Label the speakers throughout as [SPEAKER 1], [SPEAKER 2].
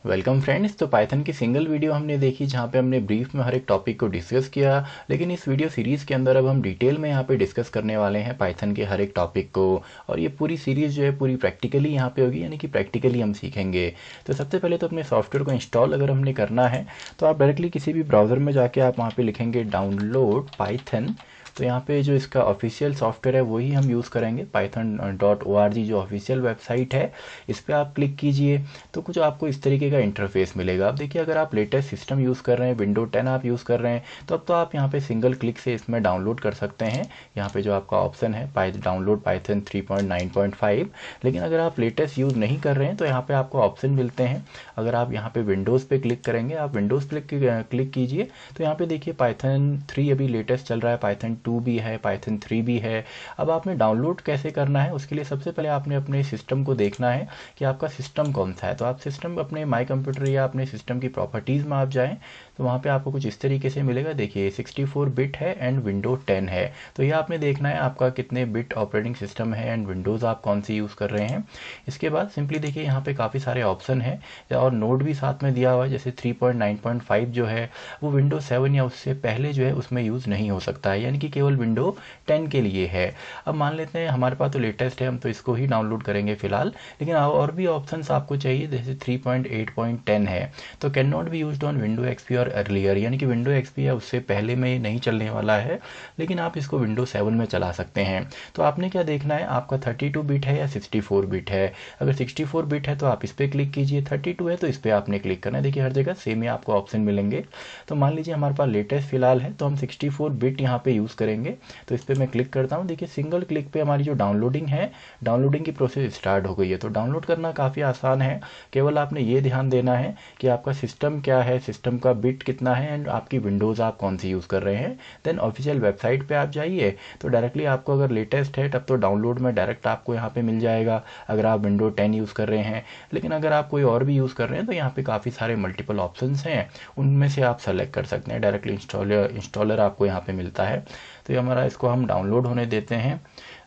[SPEAKER 1] Welcome friends. तो Python की single video हमने देखी जहाँ पे हमने ब्रीफ में हर एक टॉपिक को डिस्कस किया, लेकिन इस वीडियो सीरीज़ के अंदर अब हम डिटेल में यहाँ पे डिस्कस करने वाले हैं पाइथन के हर एक टॉपिक को। और ये पूरी सीरीज़ जो है पूरी प्रैक्टिकली यहाँ पे होगी, यानी कि प्रैक्टिकली हम सीखेंगे। तो सबसे पहले तो अपने सॉफ्टवेयर को इंस्टॉल अगर हमने करना है तो आप डायरेक्टली किसी भी ब्राउज़र में जाके आप वहाँ पर लिखेंगे डाउनलोड पाइथन। तो यहाँ पे जो इसका ऑफिशियल सॉफ्टवेयर है वही हम यूज़ करेंगे, python.org जो ऑफिशियल वेबसाइट है इस पर आप क्लिक कीजिए। तो कुछ आपको इस तरीके का इंटरफेस मिलेगा। अब देखिए, अगर आप लेटेस्ट सिस्टम यूज़ कर रहे हैं, विंडो 10 आप यूज़ कर रहे हैं, तो अब तो आप यहाँ पे सिंगल क्लिक से इसमें डाउनलोड कर सकते हैं। यहाँ पे जो आपका ऑप्शन है डाउनलोड पाइथन 3.9.5। लेकिन अगर आप लेटेस्ट यूज़ नहीं कर रहे हैं तो यहाँ पे आपको ऑप्शन मिलते हैं। अगर आप यहाँ पे विंडोज़ पे क्लिक करेंगे, आप विंडोज़ पे क्लिक कीजिए तो यहाँ पे देखिए पाइथन 3 अभी लेटेस्ट चल रहा है, पाइथन 2 भी है, पाइथन 3 भी है। अब आपने डाउनलोड कैसे करना है, उसके लिए सबसे पहले आपने अपने सिस्टम को देखना है कि आपका सिस्टम कौन सा है। तो आप सिस्टम अपने माई कंप्यूटर या अपने सिस्टम की प्रॉपर्टीज़ में आप जाएं तो वहाँ पे आपको कुछ इस तरीके से मिलेगा। देखिए 64 बिट है एंड विंडो 10 है। तो ये आपने देखना है आपका कितने बिट ऑपरेटिंग सिस्टम है एंड विंडोज़ आप कौन सी यूज़ कर रहे हैं। इसके बाद सिंपली देखिए यहाँ पे काफ़ी सारे ऑप्शन है और नोड भी साथ में दिया हुआ है। जैसे 3.9.5 जो है वो विंडो 7 या उससे पहले जो है उसमें यूज़ नहीं हो सकता है, यानी कि केवल विंडो 10 के लिए है। अब मान लेते हैं हमारे पास तो लेटेस्ट है, हम तो इसको ही डाउनलोड करेंगे फिलहाल। लेकिन और भी ऑप्शंस आपको चाहिए, जैसे 3.8.10 है तो can not be used on window XP और अर्लियर, यानी कि विंडो एक्सपी या उससे पहले में नहीं चलने वाला है, लेकिन आप इसको विंडो 7 में चला सकते हैं। तो आपने क्या देखना है, आपका 32 बिट है या 64 बिट है। अगर 64 बिट है तो आप इस पर क्लिक कीजिए, 32 है तो इस पर आपने क्लिक करना है। देखिए हर जगह सेम ही आपको ऑप्शन मिलेंगे। तो मान लीजिए हमारे पास लेटेस्ट फिलहाल है तो हम 64 बिट यहाँ पे यूज़ करेंगे। तो इस पर मैं क्लिक करता हूँ। देखिए सिंगल क्लिक पे हमारी जो डाउनलोडिंग है, डाउनलोडिंग की प्रोसेस स्टार्ट हो गई है। तो डाउनलोड करना काफ़ी आसान है, केवल आपने ये ध्यान देना है कि आपका सिस्टम क्या है, सिस्टम का बिट कितना है एंड आपकी विंडोज़ आप कौन सी यूज़ कर रहे हैं। देन ऑफिशियल वेबसाइट पे आप जाइए तो डायरेक्टली आपको अगर लेटेस्ट है तब तो डाउनलोड में डायरेक्ट आपको यहाँ पे मिल जाएगा, अगर आप विंडो 10 यूज़ कर रहे हैं। लेकिन अगर आप कोई और भी यूज़ कर रहे हैं तो यहाँ पे काफ़ी सारे मल्टीपल ऑप्शंस हैं, उनमें से आप सेलेक्ट कर सकते हैं। डायरेक्टली इंस्टॉलर आपको यहाँ पे मिलता है। तो ये हमारा इसको हम डाउनलोड होने देते हैं।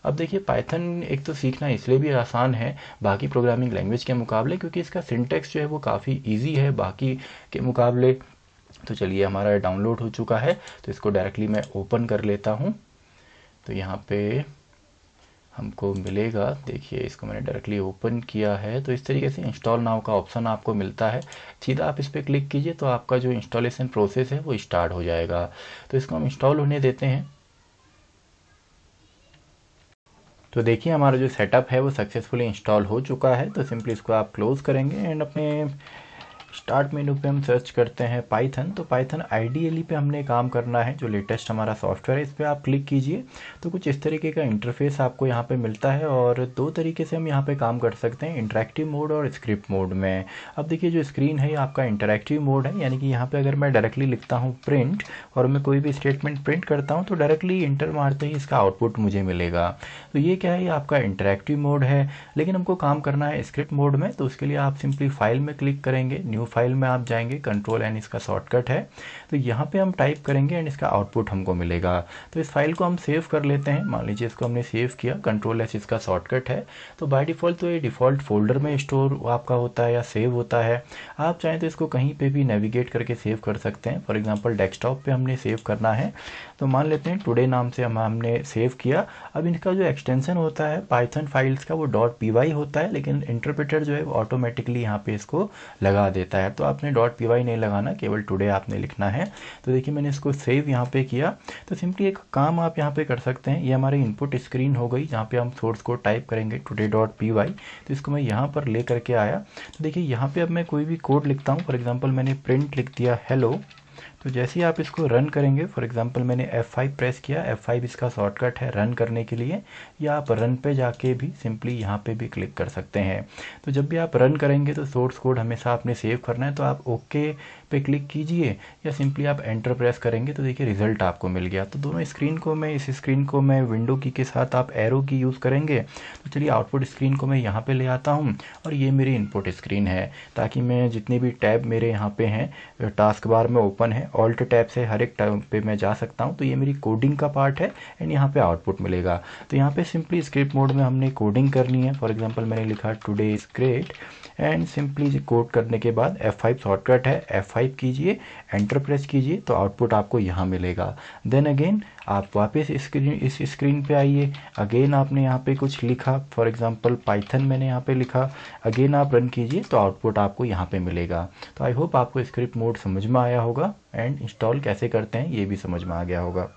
[SPEAKER 1] अब देखिए पाइथन एक तो सीखना इसलिए भी आसान है बाकी प्रोग्रामिंग लैंग्वेज के मुकाबले, क्योंकि इसका सिंटेक्स जो है वो काफ़ी इजी है बाकी के मुकाबले। तो चलिए हमारा डाउनलोड हो चुका है, तो इसको डायरेक्टली मैं ओपन कर लेता हूँ। तो यहाँ पे हमको मिलेगा, देखिए इसको मैंने डायरेक्टली ओपन किया है तो इस तरीके से इंस्टॉल नाउ का ऑप्शन आपको मिलता है। सीधा आप इस पर क्लिक कीजिए तो आपका जो इंस्टॉलेशन प्रोसेस है वो स्टार्ट हो जाएगा। तो इसको हम इंस्टॉल होने देते हैं। तो देखिए हमारा जो सेटअप है वो सक्सेसफुली इंस्टॉल हो चुका है। तो सिंपली इसको आप क्लोज़ करेंगे एंड अपने स्टार्ट मेनू पे हम सर्च करते हैं पाइथन। तो पाइथन आईडीएली पे हमने काम करना है, जो लेटेस्ट हमारा सॉफ्टवेयर है इस पर आप क्लिक कीजिए। तो कुछ इस तरीके का इंटरफेस आपको यहाँ पे मिलता है और दो तरीके से हम यहाँ पे काम कर सकते हैं, इंटरैक्टिव मोड और स्क्रिप्ट मोड में। अब देखिए जो स्क्रीन है ये आपका इंटरैक्टिव मोड है, यानी कि यहाँ पे अगर मैं डायरेक्टली लिखता हूँ प्रिंट और मैं कोई भी स्टेटमेंट प्रिंट करता हूँ तो डायरेक्टली इंटर मारते ही इसका आउटपुट मुझे मिलेगा। तो ये क्या है, ये आपका इंटरैक्टिव मोड है। लेकिन हमको काम करना है स्क्रिप्ट मोड में, तो उसके लिए आप सिंपली फाइल में क्लिक करेंगे, न्यू फाइल में आप जाएंगे, कंट्रोल एन इसका शॉर्टकट है। तो यहाँ पे हम टाइप करेंगे एंड इसका आउटपुट हमको मिलेगा। तो इस फाइल को हम सेव कर लेते हैं। मान लीजिए इसको हमने सेव किया, कंट्रोल एस इसका शॉर्टकट है। तो बाय डिफ़ॉल्ट तो ये डिफ़ॉल्ट फोल्डर में स्टोर आपका होता है या सेव होता है। आप चाहें तो इसको कहीं पे भी नेविगेट करके सेव कर सकते हैं। फॉर एग्जांपल डेस्कटॉप पे हमने सेव करना है तो मान लेते हैं टुडे नाम से हमने सेव किया। अब इनका जो एक्सटेंशन होता है पाइथन फाइल्स का वो .py होता है, लेकिन इंटरप्रेटर जो है वो ऑटोमेटिकली यहाँ पे इसको लगा देता है। तो आपने .py नहीं लगाना, केवल टुडे आपने लिखना है। तो देखिए मैंने इसको सेव यहाँ पे किया। तो सिंपली एक काम आप यहाँ पे कर सकते हैं, ये हमारी इनपुट स्क्रीन हो गई जहाँ पे हम सोर्स को टाइप करेंगे today.py। तो इसको मैं यहाँ पर ले करके आया। तो देखिए यहाँ पे अब मैं कोई भी कोड लिखता हूँ, फॉर एग्जाम्पल मैंने प्रिंट लिख दिया हेलो। तो जैसे ही आप इसको रन करेंगे, फॉर एग्जांपल मैंने F5 प्रेस किया, F5 इसका शॉर्टकट है रन करने के लिए, या आप रन पे जाके भी सिंपली यहाँ पे भी क्लिक कर सकते हैं। तो जब भी आप रन करेंगे तो सोर्स कोड हमेशा आपने सेव करना है, तो आप ओके पे क्लिक कीजिए या सिंपली आप एंटर प्रेस करेंगे तो देखिए रिजल्ट आपको मिल गया। तो दोनों स्क्रीन को मैं, इस स्क्रीन को मैं विंडो की के साथ आप एरो की यूज़ करेंगे। तो चलिए आउटपुट स्क्रीन को मैं यहाँ पे ले आता हूँ और ये मेरी इनपुट स्क्रीन है, ताकि मैं जितने भी टैब मेरे यहाँ पे हैं टास्क बार में ओपन है ऑल्ट टैब से हर एक टैब पे मैं जा सकता हूँ। तो ये मेरी कोडिंग का पार्ट है एंड यहाँ पे आउटपुट मिलेगा। तो यहाँ पे सिंपली स्क्रिप्ट मोड में हमने कोडिंग करनी है। फॉर एग्जांपल मैंने लिखा today is great and simply code करने के बाद F5 शॉर्टकट है, F5 कीजिए, एंटर प्रेस कीजिए, तो आउटपुट आपको यहाँ मिलेगा। देन अगेन आप वापस इस स्क्रीन पे आइए, अगेन आपने यहाँ पे कुछ लिखा, फॉर एग्जांपल पाइथन मैंने यहाँ पे लिखा, अगेन आप रन कीजिए तो आउटपुट आपको यहाँ पे मिलेगा। तो आई होप आपको स्क्रिप्ट मोड समझ में आया होगा एंड इंस्टॉल कैसे करते हैं ये भी समझ में आ गया होगा।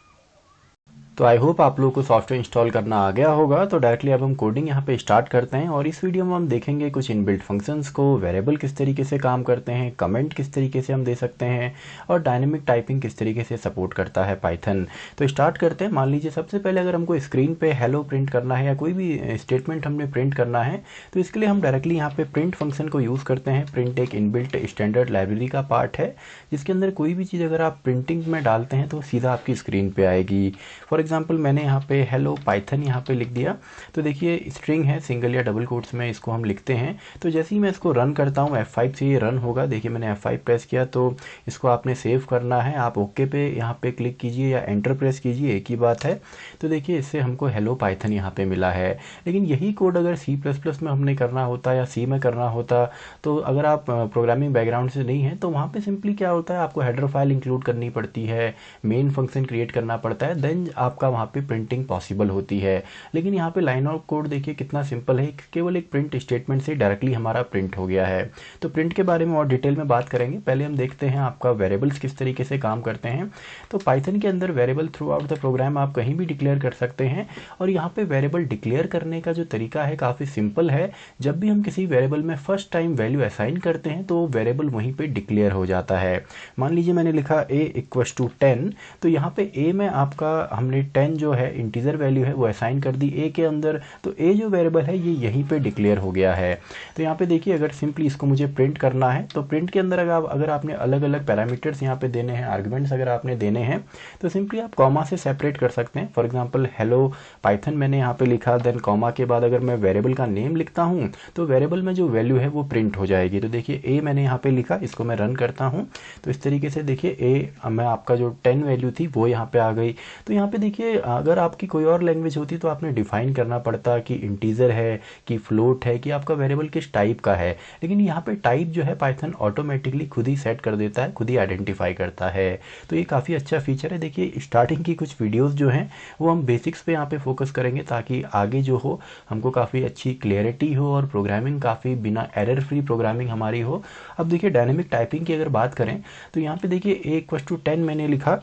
[SPEAKER 1] तो आई होप आप लोगों को सॉफ्टवेयर इंस्टॉल करना आ गया होगा। तो डायरेक्टली अब हम कोडिंग यहाँ पे स्टार्ट करते हैं और इस वीडियो में हम देखेंगे कुछ इनबिल्ट फंक्शंस को, वेरिएबल किस तरीके से काम करते हैं, कमेंट किस तरीके से हम दे सकते हैं और डायनेमिक टाइपिंग किस तरीके से सपोर्ट करता है पाइथन। तो स्टार्ट करते हैं। मान लीजिए सबसे पहले अगर हमको स्क्रीन पर हेलो प्रिंट करना है या कोई भी स्टेटमेंट हमने प्रिंट करना है तो इसके लिए हम डायरेक्टली यहाँ पे प्रिंट फंक्शन को यूज़ करते हैं। प्रिंट एक इनबिल्ट स्टैंडर्ड लाइब्रेरी का पार्ट है जिसके अंदर कोई भी चीज़ अगर आप प्रिंटिंग में डालते हैं तो सीधा आपकी स्क्रीन पे आएगी। फॉर एग्जांपल मैंने यहाँ पे हेलो पाइथन यहाँ पे लिख दिया, तो देखिए स्ट्रिंग है, सिंगल या डबल कोट्स में इसको हम लिखते हैं। तो जैसे ही मैं इसको रन करता हूँ F5 से ये रन होगा। देखिए मैंने F5 प्रेस किया तो इसको आपने सेव करना है, आप ओके पे यहाँ पे क्लिक कीजिए या एंटर प्रेस कीजिए, एक ही बात है। तो देखिए इससे हमको हेलो पाइथन यहाँ पे मिला है। लेकिन यही कोड अगर C++ में हमने करना होता या C में करना होता, तो अगर आप प्रोग्रामिंग बैकग्राउंड से नहीं है तो वहाँ पे सिंपली क्या होता है, आपको हेडर फाइल इंक्लूड करनी पड़ती है, मेन फंक्शन क्रिएट करना पड़ता है, देन आपका वहाँ पे प्रिंटिंग पॉसिबल होती है। लेकिन यहाँ पे लाइन ऑफ कोड देखिए कितना सिंपल है, केवल एक प्रिंट स्टेटमेंट से डायरेक्टली हमारा प्रिंट हो गया है। तो प्रिंट के बारे में और डिटेल में बात करेंगे। पहले हम देखते हैं आपका वेरिएबल्स किस तरीके से काम करते हैं। तो पाइथन के अंदर variable throughout the program आप कहीं भी डिक्लेयर कर सकते हैं और यहाँ पे वेरिएबल डिक्लेयर करने का जो तरीका है काफ़ी सिंपल है। जब भी हम किसी वेरिएबल में फर्स्ट टाइम वैल्यू असाइन करते हैं तो वेरिएबल वहीं पे डिक्लेयर हो जाता है। मान लीजिए मैंने लिखा a = 10, तो यहाँ पे a में आपका हमने 10 जो है इंटीजर वैल्यू है वो असाइन कर दी a के अंदर, तो a जो वेरिएबल है ये यहीं पे डिक्लेयर हो गया है। तो यहाँ पे देखिए अगर सिंपली इसको मुझे प्रिंट करना है तो प्रिंट के अंदर अगर आपने अलग अलग पैरामीटर्स यहाँ पे देने हैं, आर्गुमेंट्स अगर आपने देने हैं तो सिंपली आप कॉमा से सेपरेट कर सकते हैं। फॉर एग्जांपल हेलो पाइथन मैंने यहाँ पे लिखा, देन कॉमा के बाद अगर मैं वेरिएबल का नेम लिखता हूँ तो वेरिएबल में जो वैल्यू है वो प्रिंट हो जाएगी। तो देखिए a मैंने यहाँ पे लिखा, इसको मैं रन करता हूँ तो इस तरीके से देखिए a मैं आपका जो 10 वैल्यू थी वो यहाँ पे आ गई। तो यहाँ पे देखिए अगर आपकी कोई और लैंग्वेज होती तो आपने डिफाइन करना पड़ता कि इंटीजर है कि फ्लोट है कि आपका वेरिएबल किस टाइप का है। लेकिन यहाँ पे टाइप जो है पाइथन ऑटोमेटिकली खुद ही सेट कर देता है, खुद ही आइडेंटिफाई करता है। तो ये काफ़ी अच्छा फीचर है। देखिए स्टार्टिंग की कुछ वीडियोस जो हैं वो हम बेसिक्स पे यहाँ पे फोकस करेंगे ताकि आगे जो हो हमको काफ़ी अच्छी क्लियरिटी हो और प्रोग्रामिंग काफ़ी बिना एरर फ्री प्रोग्रामिंग हमारी हो। अब देखिए डायनेमिक टाइपिंग की अगर बात करें तो यहाँ पे देखिए a = 10 मैंने लिखा।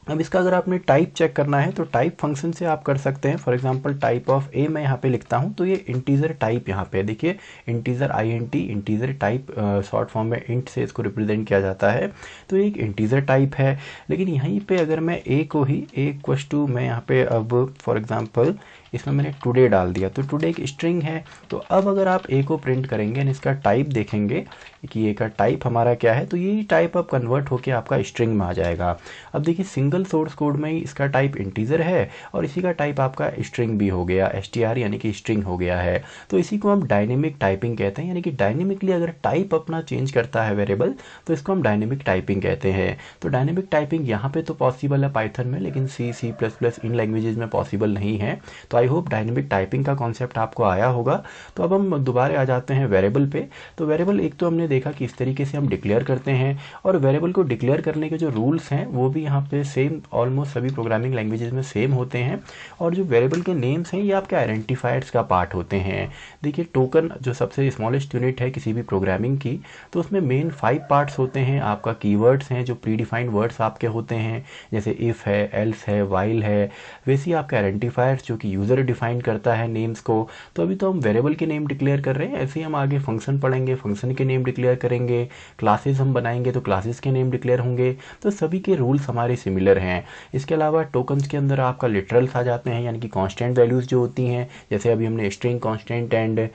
[SPEAKER 1] अब इसका अगर आपने टाइप चेक करना है तो टाइप फंक्शन से आप कर सकते हैं। फॉर एग्जांपल टाइप ऑफ ए मैं यहाँ पे लिखता हूँ तो ये इंटीजर टाइप यहाँ पे देखिए integer INT integer type short form में इंट से इसको रिप्रेजेंट किया जाता है। तो एक इंटीजर टाइप है। लेकिन यहीं पे अगर मैं a को ही a = मैं यहाँ पे अब फॉर एग्जांपल इसमें मैंने टुडे डाल दिया, तो टुडे एक स्ट्रिंग है। तो अब अगर आप a को प्रिंट करेंगे एंड इसका टाइप देखेंगे कि a का टाइप हमारा क्या है, तो ये टाइप अब कन्वर्ट होके आपका स्ट्रिंग में आ जाएगा। अब देखिए सिंगल सोर्स कोड में ही इसका टाइप इंटीजर है और इसी का टाइप आपका स्ट्रिंग भी हो गया, str यानी कि स्ट्रिंग हो गया है। तो इसी को हम डायनेमिक टाइपिंग कहते हैं, यानी कि डायनेमिकली अगर टाइप अपना चेंज करता है वेरिएबल तो इसको हम डायनेमिक टाइपिंग कहते हैं। तो डायनेमिक टाइपिंग यहाँ पे तो पॉसिबल है पाइथन में, लेकिन C++ इन लैंग्वेजेस में पॉसिबल नहीं है। तो आई होप डायनेमिक टाइपिंग का कॉन्सेप्ट आपको आया होगा। तो अब हम दोबारा आ जाते हैं वेरिएबल पे। तो वेरिएबल एक तो हमने देखा कि इस तरीके से हम डिक्लेयर करते हैं और वेरिएबल को डिक्लेयर करने के जो रूल्स हैं वो भी यहाँ पे सेम ऑलमोस्ट सभी प्रोग्रामिंग लैंग्वेजेस में सेम होते हैं। और जो वेरिएबल के नेम्स हैं ये आपके आइडेंटिफायर्स का पार्ट होते हैं। देखिए टोकन जो सबसे स्मॉलेस्ट यूनिट है किसी भी प्रोग्रामिंग की, तो उसमें मेन 5 पार्ट्स होते हैं। आपका कीवर्ड्स हैं जो प्री डिफाइंड वर्ड्स आपके होते हैं, जैसे इफ़ है, एल्स है, वाइल है। वैसे ही आपके आइडेंटिफायर्स जो कि यूज़र डिफाइन करता है नेम्स को। तो अभी तो हम वेरिएबल के नेम डिक्लेयर कर रहे हैं, ऐसे ही हम आगे फंक्शन पढ़ेंगे, फंक्शन के नेम डिक्लेयर करेंगे, क्लासेस हम बनाएंगे तो क्लासेस के नेम डिक्लेयर होंगे। तो सभी के रूल्स हमारे सिमिलर हैं। इसके अलावा टोकन्स के अंदर आपका लिटरल्स आ जाते हैं, यानी कि कांस्टेंट वैल्यूज़ जो होती हैं, जैसे अभी हमने string constant and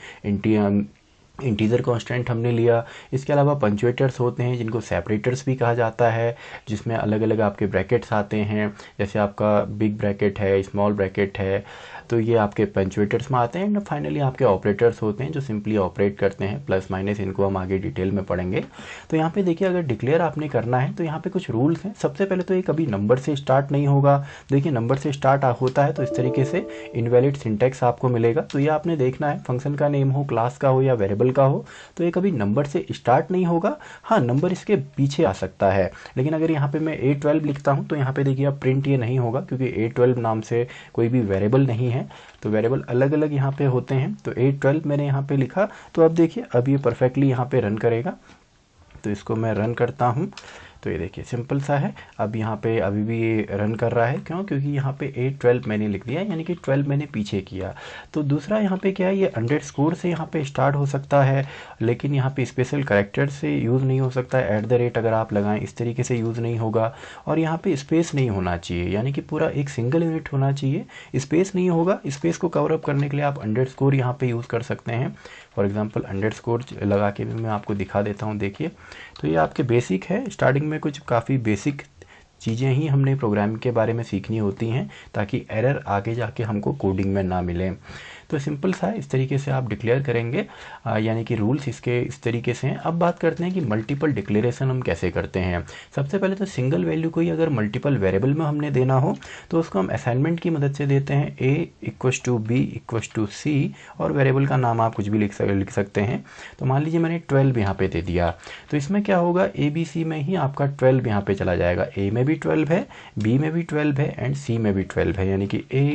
[SPEAKER 1] integer constant हमने लिया। इसके अलावा पंक्चुएटर्स होते हैं जिनको सेपरेटर्स भी कहा जाता है, जिसमें अलग अलग आपके ब्रैकेट्स आते हैं, जैसे आपका बिग ब्रैकेट है, स्मॉल ब्रैकेट है, तो ये आपके पंक्चुएटर्स में आते हैं। एंड फाइनली आपके ऑपरेटर्स होते हैं जो सिंपली ऑपरेट करते हैं, प्लस माइनस, इनको हम आगे डिटेल में पढ़ेंगे। तो यहाँ पे देखिए, अगर डिक्लेयर आपने करना है तो यहाँ पे कुछ रूल्स हैं। सबसे पहले तो ये कभी नंबर से स्टार्ट नहीं होगा। देखिए, नंबर से स्टार्ट होता है तो इस तरीके से इनवैलिड सिंटैक्स आपको मिलेगा। तो ये आपने देखना है, फंक्शन का नेम हो, क्लास का हो या वेरिएबल का हो, तो ये कभी नंबर से स्टार्ट नहीं होगा। हाँ, नंबर इसके पीछे आ सकता है, लेकिन अगर यहाँ पे मैं A12 लिखता हूँ तो यहाँ पे देखिए अब प्रिंट ये नहीं होगा, क्योंकि A12 नाम से कोई भी वेरिएबल नहीं है। तो वेरिएबल अलग अलग यहाँ पे होते हैं। तो A12 मैंने यहाँ पे लिखा, तो अब देखिए अब ये परफेक्टली यहाँ पे रन करेगा। तो इसको मैं रन करता हूँ, तो ये देखिए सिंपल सा है। अब यहाँ पे अभी भी ये रन कर रहा है, क्यों? क्योंकि यहाँ पे A12 मैंने लिख दिया, यानी कि 12 मैंने पीछे किया। तो दूसरा यहाँ पे क्या है, ये अंडरस्कोर से यहाँ पे स्टार्ट हो सकता है, लेकिन यहाँ पे स्पेशल कैरेक्टर से यूज़ नहीं हो सकता है। @ अगर आप लगाएं इस तरीके से यूज़ नहीं होगा। और यहाँ पे स्पेस नहीं होना चाहिए, यानी कि पूरा एक सिंगल यूनिट होना चाहिए। स्पेस नहीं होगा, स्पेस को कवर अप करने के लिए आप अंडरस्कोर यहाँ पे यूज़ कर सकते हैं। फॉर एग्जांपल अंडरस्कोर लगा के भी मैं आपको दिखा देता हूँ। देखिए, तो ये आपके बेसिक है। स्टार्टिंग में कुछ काफ़ी बेसिक चीज़ें ही हमने प्रोग्राम के बारे में सीखनी होती हैं, ताकि एरर आगे जाके हमको कोडिंग में ना मिले। तो सिंपल सा है, इस तरीके से आप डिक्लेयर करेंगे, यानी कि रूल्स इसके इस तरीके से हैं। अब बात करते हैं कि मल्टीपल डिक्लेरेशन हम कैसे करते हैं। सबसे पहले तो सिंगल वैल्यू को ही अगर मल्टीपल वेरिएबल में हमने देना हो तो उसको हम असाइनमेंट की मदद से देते हैं। A = B = C, और वेरिएबल का नाम आप कुछ भी लिख सकते हैं। तो मान लीजिए मैंने 12 यहाँ पे दे दिया, तो इसमें क्या होगा, ABC में ही आपका 12 यहाँ पे चला जाएगा। A में भी 12 है, B में भी 12 है एंड C में भी 12 है, यानी कि A,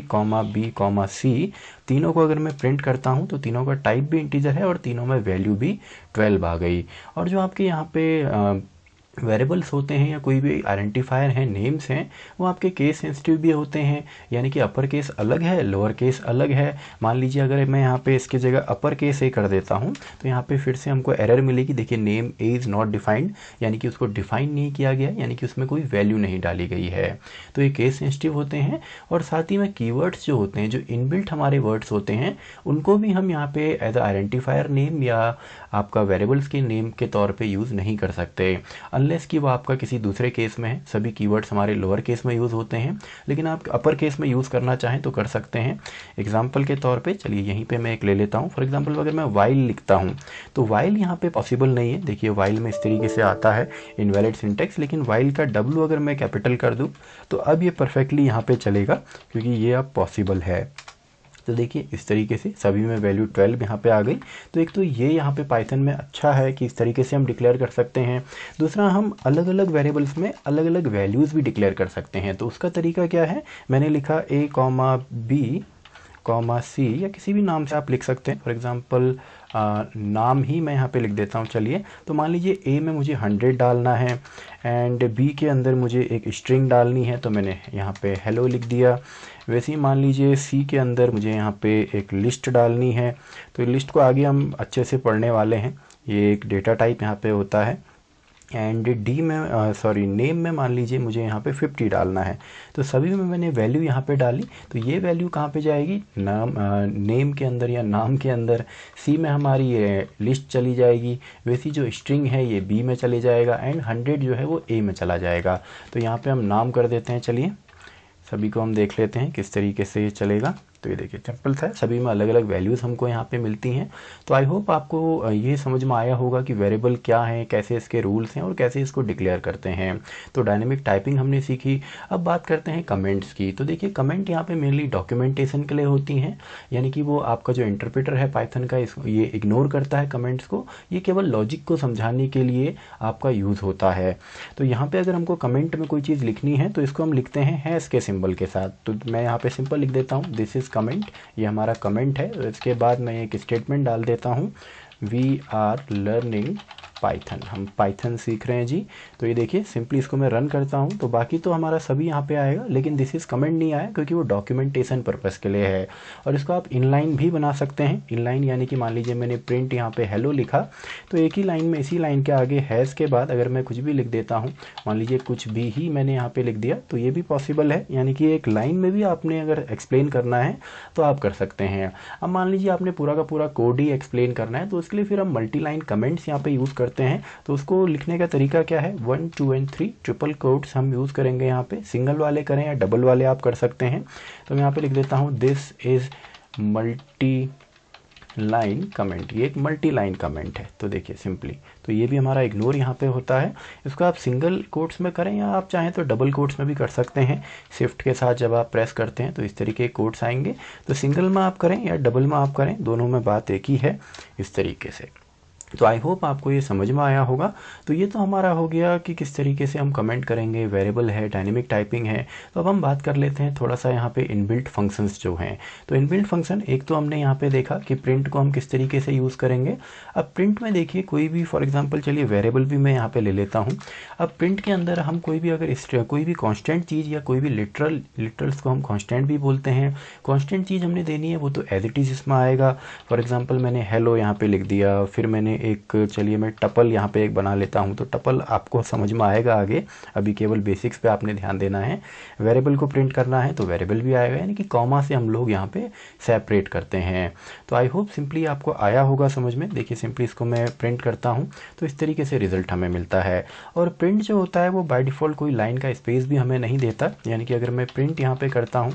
[SPEAKER 1] B, C तीनों को अगर मैं प्रिंट करता हूं तो तीनों का टाइप भी इंटीजर है और तीनों में वैल्यू भी 12 आ गई। और जो आपके यहाँ पे वेरिएबल्स होते हैं या कोई भी आइडेंटिफायर हैं, नेम्स हैं, वो आपके केस सेंसिटिव भी होते हैं, यानी कि अपर केस अलग है, लोअर केस अलग है। मान लीजिए अगर मैं यहाँ पे इसकी जगह अपर केस ए कर देता हूँ तो यहाँ पे फिर से हमको एरर मिलेगी। देखिए, name A is not defined, यानी कि उसको डिफाइन नहीं किया गया, यानी कि उसमें कोई वैल्यू नहीं डाली गई है। तो ये केस सेंसिटिव होते हैं। और साथ ही में कीवर्ड्स जो होते हैं, जो इनबिल्ट हमारे वर्ड्स होते हैं, उनको भी हम यहाँ पे एज आइडेंटिफायर नेम या आपका वेरिएबल्स के नेम के तौर पे यूज़ नहीं कर सकते, अनलेस कि वो आपका किसी दूसरे केस में है। सभी कीवर्ड्स हमारे लोअर केस में यूज़ होते हैं, लेकिन आप अपर केस में यूज़ करना चाहें तो कर सकते हैं। एग्जाम्पल के तौर पे चलिए यहीं पे मैं एक ले लेता हूँ। फॉर एग्जाम्पल अगर मैं वाइल लिखता हूँ तो वाइल यहाँ पे पॉसिबल नहीं है। देखिए, वाइल में इस तरीके से आता है इनवैलिड सिंटेक्स, लेकिन वाइल का W अगर मैं कैपिटल कर दूँ तो अब ये परफेक्टली यहाँ पे चलेगा, क्योंकि ये अब पॉसिबल है। तो देखिए, इस तरीके से सभी में वैल्यू 12 यहाँ पे आ गई। तो एक तो ये यहाँ पे पाइथन में अच्छा है कि इस तरीके से हम डिक्लेयर कर सकते हैं। दूसरा, हम अलग अलग वेरिएबल्स में अलग अलग वैल्यूज़ भी डिक्लेयर कर सकते हैं। तो उसका तरीका क्या है, मैंने लिखा A, B, C, या किसी भी नाम से आप लिख सकते हैं। फॉर एग्जांपल नाम ही मैं यहाँ पे लिख देता हूँ। चलिए, तो मान लीजिए A में मुझे 100 डालना है एंड B के अंदर मुझे एक स्ट्रिंग डालनी है, तो मैंने यहाँ पे हेलो लिख दिया। वैसे ही मान लीजिए C के अंदर मुझे यहाँ पे एक लिस्ट डालनी है, तो लिस्ट को आगे हम अच्छे से पढ़ने वाले हैं। ये एक डेटा टाइप यहाँ पे होता है। एंड नेम में मान लीजिए मुझे यहाँ पे 50 डालना है, तो सभी में मैंने वैल्यू यहाँ पे डाली। तो ये वैल्यू कहाँ पे जाएगी, नेम के अंदर या नाम के अंदर। सी में हमारी ये लिस्ट चली जाएगी, वैसी जो स्ट्रिंग है ये बी में चले जाएगा, एंड 100 जो है वो ए में चला जाएगा। तो यहाँ पे हम नाम कर देते हैं। चलिए, सभी को हम देख लेते हैं किस तरीके से ये चलेगा। तो ये देखिए, सिंपल सा है, सभी में अलग अलग वैल्यूज़ हमको यहाँ पे मिलती हैं। तो आई होप आपको ये समझ में आया होगा कि वेरिएबल क्या है, कैसे इसके रूल्स हैं और कैसे इसको डिक्लेयर करते हैं। तो डायनेमिक टाइपिंग हमने सीखी। अब बात करते हैं कमेंट्स की। तो देखिए, कमेंट यहाँ पे मेनली डॉक्यूमेंटेशन के लिए होती हैं, यानी कि वो आपका जो इंटरप्रेटर है पाइथन का, ये इग्नोर करता है कमेंट्स को। ये केवल लॉजिक को समझाने के लिए आपका यूज़ होता है। तो यहाँ पर अगर हमको कमेंट में कोई चीज़ लिखनी है तो इसको हम लिखते हैं हैश के सिंबल के साथ। तो मैं यहाँ पर सिंपल लिख देता हूँ, दिस इज़ कमेंट, ये हमारा कमेंट है। इसके बाद मैं एक स्टेटमेंट डाल देता हूँ, वी आर लर्निंग
[SPEAKER 2] पाइथन, हम पाइथन सीख रहे हैं जी। तो ये देखिए सिंपली इसको मैं रन करता हूँ तो बाकी तो हमारा सभी यहाँ पे आएगा, लेकिन दिस इज़ कमेंट नहीं आया क्योंकि वो डॉक्यूमेंटेशन पर्पज़ के लिए है। और इसको आप इनलाइन भी बना सकते हैं। इनलाइन यानी कि मान लीजिए मैंने प्रिंट यहाँ पे हेलो लिखा, तो एक ही लाइन में इसी लाइन के आगे हैज़ के बाद अगर मैं कुछ भी लिख देता हूँ, मान लीजिए कुछ भी ही मैंने यहाँ पे लिख दिया, तो ये भी पॉसिबल है। यानी कि एक लाइन में भी आपने अगर एक्सप्लेन करना है तो आप कर सकते हैं। अब मान लीजिए आपने पूरा का पूरा कोड ही एक्सप्लेन करना है, तो उसके लिए फिर हम मल्टी लाइन कमेंट्स यहाँ पे यूज़ करते हैं। तो उसको लिखने का तरीका क्या है, 1 2 एंड 3 ट्रिपल कोट्स हम यूज़ करेंगे। यहाँ पे सिंगल वाले करें या डबल वाले आप कर सकते हैं। तो मैं यहाँ पे लिख देता हूँ this is multi line comment, ये एक मल्टी लाइन कमेंट है। तो देखिए सिंपली, तो ये भी हमारा इग्नोर यहाँ पे होता है। इसको आप सिंगल कोट्स में करें या आप चाहें तो डबल कोट्स में भी कर सकते हैं। शिफ्ट के साथ जब आप प्रेस करते हैं तो इस तरीके के कोट्स आएंगे। तो सिंगल में आप करें या डबल में आप करें, दोनों में बात एक ही है इस तरीके से। तो आई होप आपको ये समझ में आया होगा। तो ये तो हमारा हो गया कि किस तरीके से हम कमेंट करेंगे, वेरिएबल है, डायनेमिक टाइपिंग है। तो अब हम बात कर लेते हैं थोड़ा सा यहाँ पे इनबिल्ट फंक्शंस जो हैं। तो इनबिल्ट फंक्शन एक तो हमने यहाँ पे देखा कि प्रिंट को हम किस तरीके से यूज़ करेंगे। अब प्रिंट में देखिए कोई भी, फॉर एग्जाम्पल चलिए वेरिएबल भी मैं यहाँ पे ले लेता हूँ। अब प्रिंट के अंदर हम कोई भी अगर कोई भी कॉन्स्टेंट चीज़ या कोई भी लिटरल्स को हम कॉन्स्टेंट भी बोलते हैं, कॉन्स्टेंट चीज़ हमने देनी है वो तो एज इट इज़ इसमें आएगा। फॉर एग्जाम्पल मैंने हेलो यहाँ पे लिख दिया, फिर मैंने एक, चलिए मैं टपल यहाँ पे एक बना लेता हूँ। तो टपल आपको समझ में आएगा आगे, अभी केवल बेसिक्स पे आपने ध्यान देना है। वेरिएबल को प्रिंट करना है तो वेरिएबल भी आएगा, यानी कि कॉमा से हम लोग यहाँ पे सेपरेट करते हैं। तो आई होप सिंपली आपको आया होगा समझ में। देखिए सिंपली इसको मैं प्रिंट करता हूँ तो इस तरीके से रिजल्ट हमें मिलता है। और प्रिंट जो होता है वो बाय डिफ़ॉल्ट कोई लाइन का स्पेस भी हमें नहीं देता। यानी कि अगर मैं प्रिंट यहाँ पे करता हूँ,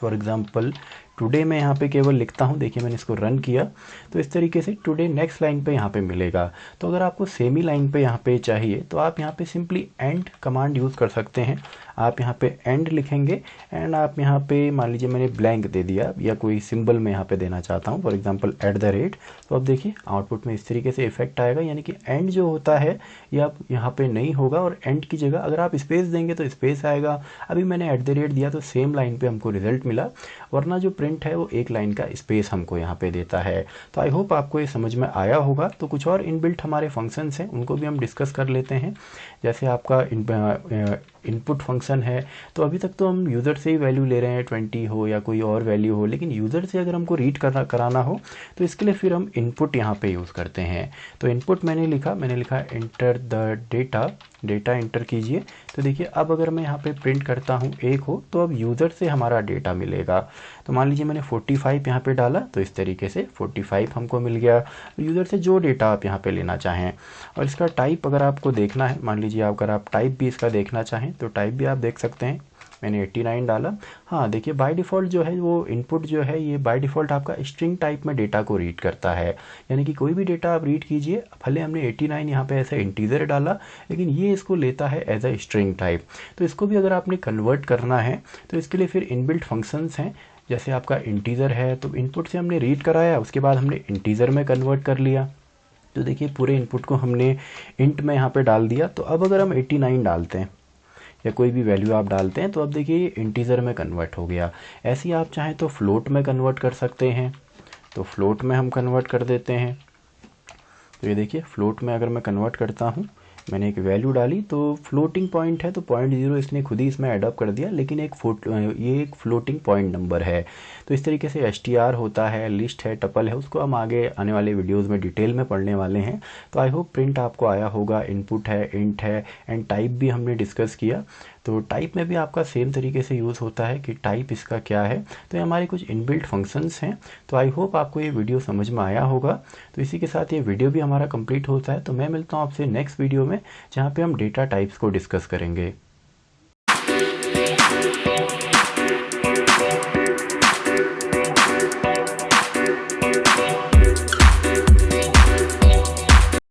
[SPEAKER 2] फॉर एग्जाम्पल टुडे मैं यहाँ पे केवल लिखता हूँ, देखिए मैंने इसको रन किया तो इस तरीके से टुडे नेक्स्ट लाइन पे यहाँ पे मिलेगा। तो अगर आपको सेमी लाइन पे यहाँ पे चाहिए तो आप यहाँ पे सिंपली एंड कमांड यूज़ कर सकते हैं। आप यहाँ पे एंड लिखेंगे एंड आप यहाँ पे मान लीजिए मैंने ब्लैंक दे दिया या कोई सिंबल मैं यहाँ पे देना चाहता हूँ, फॉर एग्जांपल @ तो अब देखिए आउटपुट में इस तरीके से इफेक्ट आएगा। यानी कि एंड जो होता है ये आप यहाँ पे नहीं होगा, और एंड की जगह अगर आप स्पेस देंगे तो स्पेस आएगा। अभी मैंने @ दिया तो सेम लाइन पे हमको रिजल्ट मिला, वरना जो प्रिंट है वो एक लाइन का स्पेस हमको यहाँ पे देता है। तो आई होप आपको ये समझ में आया होगा। तो कुछ और इनबिल्ट हमारे फंक्शंस हैं, उनको भी हम डिस्कस कर लेते हैं। जैसे आपका इनपुट फंक्शन है, तो अभी तक तो हम यूज़र से ही वैल्यू ले रहे हैं, 20 हो या कोई और वैल्यू हो, लेकिन यूज़र से अगर हमको रीड कराना हो तो इसके लिए फिर हम इनपुट यहाँ पे यूज़ करते हैं। तो इनपुट मैंने लिखा एंटर द डेटा एंटर कीजिए। तो देखिए अब अगर मैं यहाँ पे प्रिंट करता हूँ 1 हो, तो अब यूज़र से हमारा डेटा मिलेगा। तो मान लीजिए मैंने 45 यहाँ पे डाला तो इस तरीके से 45 हमको मिल गया। यूज़र से जो डेटा आप यहाँ पे लेना चाहें, और इसका टाइप अगर आपको देखना है, मान लीजिए अगर आप टाइप भी इसका देखना चाहें तो टाइप भी आप देख सकते हैं। मैंने 89 डाला। हाँ देखिए बाय डिफ़ॉल्ट जो है वो इनपुट जो है ये बाय डिफ़ॉल्ट आपका स्ट्रिंग टाइप में डेटा को रीड करता है। यानी कि कोई भी डेटा आप रीड कीजिए, भले हमने 89 यहाँ पे ऐसा इंटीजर डाला, लेकिन ये इसको लेता है एज अ स्ट्रिंग टाइप। तो इसको भी अगर आपने कन्वर्ट करना है तो इसके लिए फिर इनबिल्ट फंक्शंस हैं। जैसे आपका इंटीजर है तो इनपुट से हमने रीड कराया, उसके बाद हमने इंटीजर में कन्वर्ट कर लिया। तो देखिए पूरे इनपुट को हमने इंट में यहाँ पे डाल दिया। तो अब अगर हम 89 डालते हैं या कोई भी वैल्यू आप डालते हैं तो अब देखिए ये इंटीजर में कन्वर्ट हो गया। ऐसे ही आप चाहें तो फ्लोट में कन्वर्ट कर सकते हैं। तो फ्लोट में हम कन्वर्ट कर देते हैं। तो ये देखिए फ्लोट में अगर मैं कन्वर्ट करता हूँ, मैंने एक वैल्यू डाली तो फ्लोटिंग पॉइंट है तो 0.0 इसने खुद ही इसमें एडअप कर दिया, लेकिन ये एक फ्लोटिंग पॉइंट नंबर है। तो इस तरीके से str होता है, लिस्ट है, टपल है, उसको हम आगे आने वाले वीडियोस में डिटेल में पढ़ने वाले हैं। तो आई होप प्रिंट आपको आया होगा। इनपुट है, इंट है एंड टाइप भी हमने डिस्कस किया। तो टाइप में भी आपका सेम तरीके से यूज़ होता है कि टाइप इसका क्या है। तो ये हमारे कुछ इनबिल्ट फंक्शंस हैं। तो आई होप आपको ये वीडियो समझ में आया होगा। तो इसी के साथ ये वीडियो भी हमारा कंप्लीट होता है। तो मैं मिलता हूँ आपसे नेक्स्ट वीडियो में, जहाँ पे हम डेटा टाइप्स को डिस्कस करेंगे।